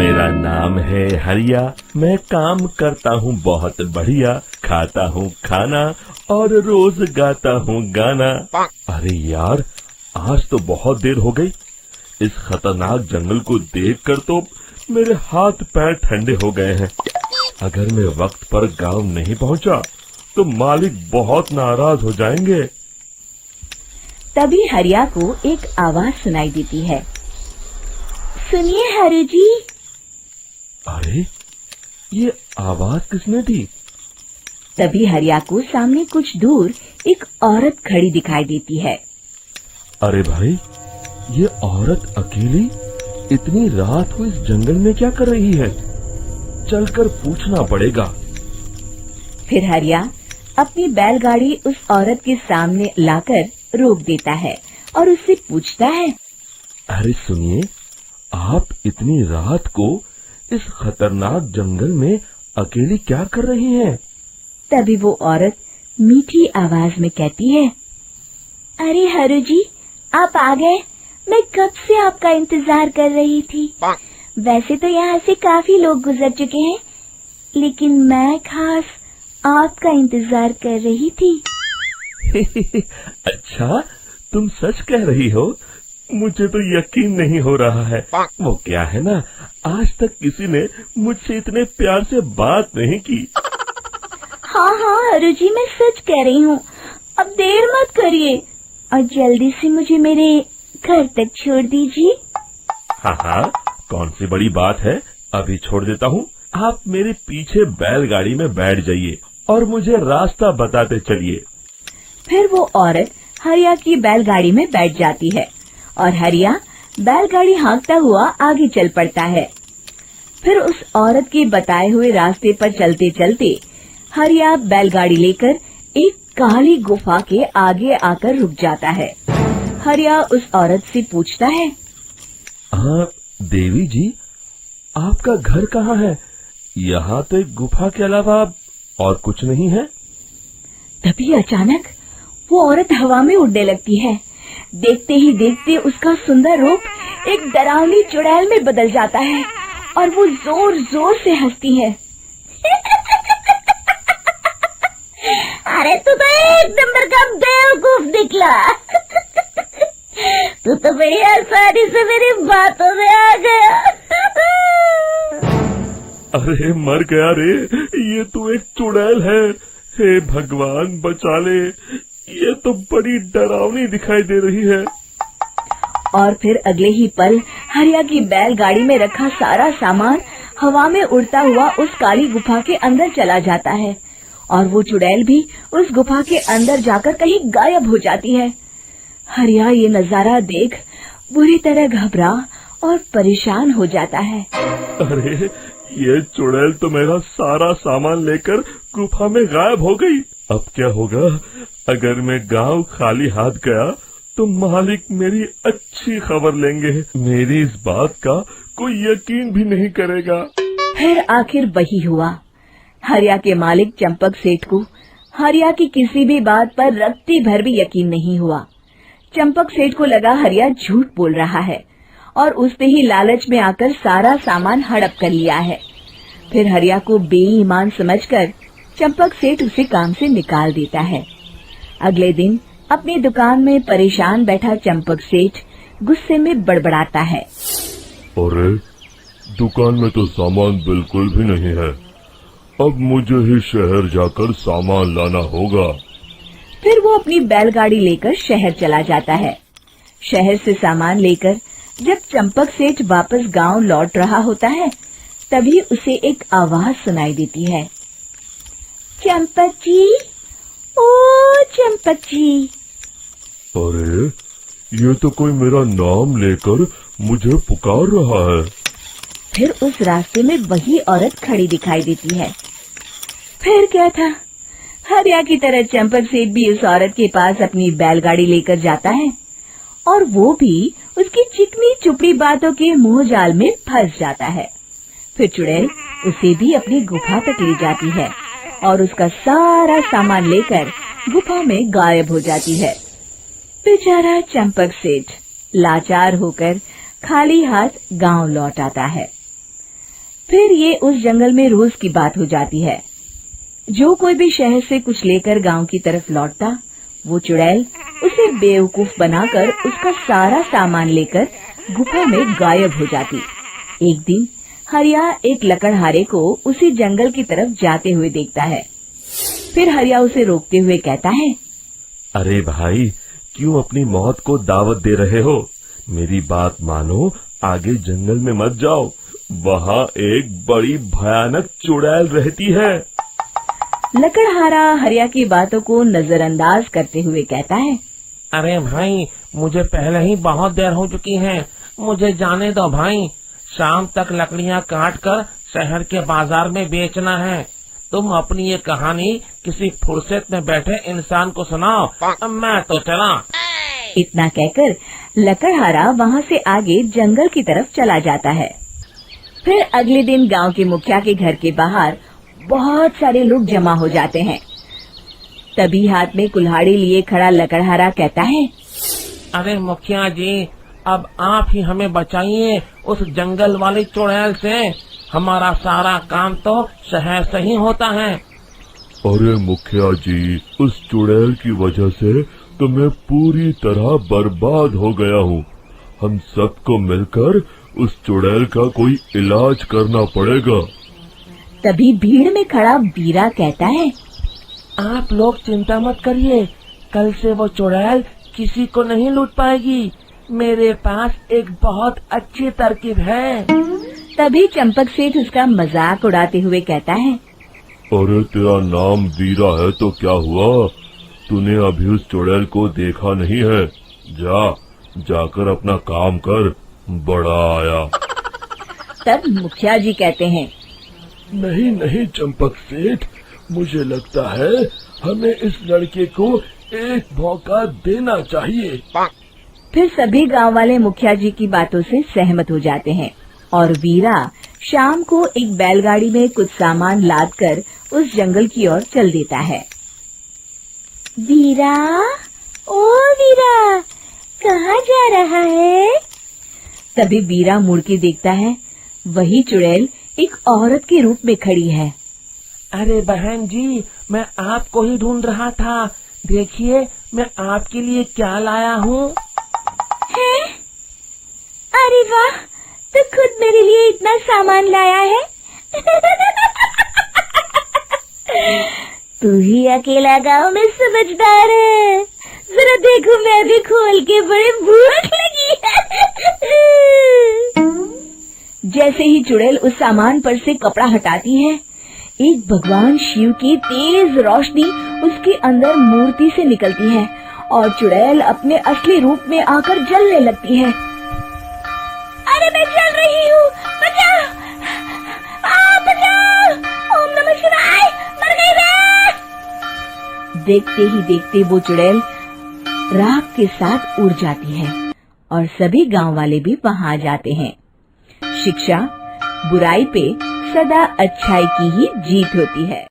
मेरा नाम है हरिया, मैं काम करता हूँ बहुत बढ़िया, खाता हूँ खाना और रोज गाता हूँ गाना। अरे यार, आज तो बहुत देर हो गई। इस खतरनाक जंगल को देखकर तो मेरे हाथ पैर ठंडे हो गए हैं। अगर मैं वक्त पर गांव नहीं पहुंचा तो मालिक बहुत नाराज हो जाएंगे। तभी हरिया को एक आवाज सुनाई देती है। सुनिए हरु जी। अरे, ये आवाज किसने दी? तभी हरिया को सामने कुछ दूर एक औरत खड़ी दिखाई देती है। अरे भाई, ये औरत अकेली इतनी रात को इस जंगल में क्या कर रही है? चलकर पूछना पड़ेगा। फिर हरिया अपनी बैलगाड़ी उस औरत के सामने लाकर रोक देता है और उससे पूछता है। अरे सुनिए, आप इतनी रात को इस खतरनाक जंगल में अकेली क्या कर रही हैं? तभी वो औरत मीठी आवाज में कहती है, अरे हरु जी, आप आ गए। मैं कब से आपका इंतजार कर रही थी। वैसे तो यहाँ से काफी लोग गुजर चुके हैं, लेकिन मैं खास आपका इंतजार कर रही थी। अच्छा, तुम सच कह रही हो? मुझे तो यकीन नहीं हो रहा है। वो क्या है ना, आज तक किसी ने मुझसे इतने प्यार से बात नहीं की। हाँ हाँ हरु जी, मैं सच कह रही हूँ। अब देर मत करिए और जल्दी से मुझे मेरे घर तक छोड़ दीजिए। हाँ हाँ, कौन सी बड़ी बात है, अभी छोड़ देता हूँ। आप मेरे पीछे बैलगाड़ी में बैठ जाइए और मुझे रास्ता बताते चलिए। फिर वो औरत हरिया की बैलगाड़ी में बैठ जाती है और हरिया बैलगाड़ी हाँकता हुआ आगे चल पड़ता है। फिर उस औरत के बताए हुए रास्ते पर चलते चलते हरिया बैलगाड़ी लेकर एक काली गुफा के आगे आकर रुक जाता है। हरिया उस औरत से पूछता है, हाँ देवी जी, आपका घर कहाँ है? यहाँ तो एक गुफा के अलावा और कुछ नहीं है। तभी अचानक वो औरत हवा में उड़ने लगती है। देखते ही देखते उसका सुंदर रूप एक डरावनी चुड़ैल में बदल जाता है और वो जोर जोर से हंसती है। अरे तू तो एक नंबर का बेवकूफ निकला। तू तो बड़ी आसानी से मेरी बातों में आ गया। अरे मर गया रे, ये तो एक चुड़ैल है। हे भगवान बचा ले, ये तो बड़ी डरावनी दिखाई दे रही है। और फिर अगले ही पल हरिया की बैलगाड़ी में रखा सारा सामान हवा में उड़ता हुआ उस काली गुफा के अंदर चला जाता है और वो चुड़ैल भी उस गुफा के अंदर जाकर कहीं गायब हो जाती है। हरिया ये नजारा देख बुरी तरह घबरा और परेशान हो जाता है। अरे, ये चुड़ैल तो मेरा सारा सामान लेकर गुफा में गायब हो गई। अब क्या होगा? अगर मैं गांव खाली हाथ गया तो मालिक मेरी अच्छी खबर लेंगे। मेरी इस बात का कोई यकीन भी नहीं करेगा। फिर आखिर वही हुआ। हरिया के मालिक चंपक सेठ को हरिया की किसी भी बात पर रत्ती भर भी यकीन नहीं हुआ। चंपक सेठ को लगा हरिया झूठ बोल रहा है और उसने ही लालच में आकर सारा सामान हड़प कर लिया है। फिर हरिया को बेईमान समझकर चंपक सेठ उसे काम से निकाल देता है। अगले दिन अपनी दुकान में परेशान बैठा चंपक सेठ गुस्से में बड़बड़ाता है। अरे, दुकान में तो सामान बिल्कुल भी नहीं है। अब मुझे ही शहर जाकर सामान लाना होगा। फिर वो अपनी बैलगाड़ी लेकर शहर चला जाता है। शहर से सामान लेकर जब चंपक सेठ वापस गांव लौट रहा होता है, तभी उसे एक आवाज सुनाई देती है। चंपक जी, ओ चंपक जी। अरे, ये तो कोई मेरा नाम लेकर मुझे पुकार रहा है। फिर उस रास्ते में वही औरत खड़ी दिखाई देती है। फिर क्या था, हरिया की तरह चंपक सेठ भी उस औरत के पास अपनी बैलगाड़ी लेकर जाता है और वो भी उसकी चिकनी चुपड़ी बातों के मुंह जाल में फंस जाता है। फिर चुड़ैल उसे भी अपनी गुफा तक ले जाती है और उसका सारा सामान लेकर गुफा में गायब हो जाती है। बेचारा चंपक सेठ लाचार होकर खाली हाथ गांव लौट आता है। फिर ये उस जंगल में रोज की बात हो जाती है। जो कोई भी शहर से कुछ लेकर गांव की तरफ लौटता, वो चुड़ैल उसे बेवकूफ बनाकर उसका सारा सामान लेकर गुफा में गायब हो जाती। एक दिन हरिया एक लकड़हारे को उसी जंगल की तरफ जाते हुए देखता है। फिर हरिया उसे रोकते हुए कहता है, अरे भाई, क्यों अपनी मौत को दावत दे रहे हो? मेरी बात मानो, आगे जंगल में मत जाओ, वहाँ एक बड़ी भयानक चुड़ैल रहती है। लकड़हारा हरिया की बातों को नजरअंदाज करते हुए कहता है, अरे भाई, मुझे पहले ही बहुत देर हो चुकी है, मुझे जाने दो भाई। शाम तक लकड़ियाँ काट कर शहर के बाजार में बेचना है। तुम अपनी ये कहानी किसी फुर्सत में बैठे इंसान को सुनाओ, मैं तो चला। इतना कहकर लकड़हारा वहाँ से आगे जंगल की तरफ चला जाता है। फिर अगले दिन गांव के मुखिया के घर के बाहर बहुत सारे लोग जमा हो जाते हैं। तभी हाथ में कुल्हाड़ी लिए खड़ा लकड़हारा कहता है, अरे मुखिया जी, अब आप ही हमें बचाइए उस जंगल वाली चुड़ैल से। हमारा सारा काम तो शहर से ही होता है। अरे मुखिया जी, उस चुड़ैल की वजह से तो मैं पूरी तरह बर्बाद हो गया हूँ। हम सबको मिलकर उस चुड़ैल का कोई इलाज करना पड़ेगा। तभी भीड़ में खड़ा वीरा कहता है, आप लोग चिंता मत करिए, कल से वो चुड़ैल किसी को नहीं लूट पाएगी। मेरे पास एक बहुत अच्छी तरकीब है। तभी चंपक सेठ उसका मजाक उड़ाते हुए कहता है, अरे तेरा नाम वीरा है तो क्या हुआ? तूने अभी उस चुड़ैल को देखा नहीं है? जाकर अपना काम कर, बड़ा आया। तब मुखिया जी कहते हैं, नहीं चंपक सेठ, मुझे लगता है हमें इस लड़के को एक मौका देना चाहिए। फिर सभी गांव वाले मुखिया जी की बातों से सहमत हो जाते हैं और वीरा शाम को एक बैलगाड़ी में कुछ सामान लादकर उस जंगल की ओर चल देता है। वीरा, ओ वीरा, कहाँ जा रहा है? तभी वीरा मुड़ के देखता है, वही चुड़ैल एक औरत के रूप में खड़ी है। अरे बहन जी, मैं आपको ही ढूंढ रहा था। देखिए, मैं आपके लिए क्या लाया हूँ। हैं? अरे वाह, तो खुद मेरे लिए इतना सामान लाया है। तू ही अकेला गांव में समझदार है। जरा देखो, मैं भी खोल के, बड़े भूख लगी है। जैसे ही चुड़ैल उस सामान पर से कपड़ा हटाती है, एक भगवान शिव की तेज रोशनी उसके अंदर मूर्ति से निकलती है और चुड़ैल अपने असली रूप में आकर जलने लगती है। अरे मैं जल रही हूँ, बचाओ! बचाओ! ओम नमः शिवाय, मर गई मैं! देखते ही देखते वो चुड़ैल राख के साथ उड़ जाती है और सभी गांव वाले भी वहां जाते हैं। शिक्षा बुराई पे सदा अच्छाई की ही जीत होती है।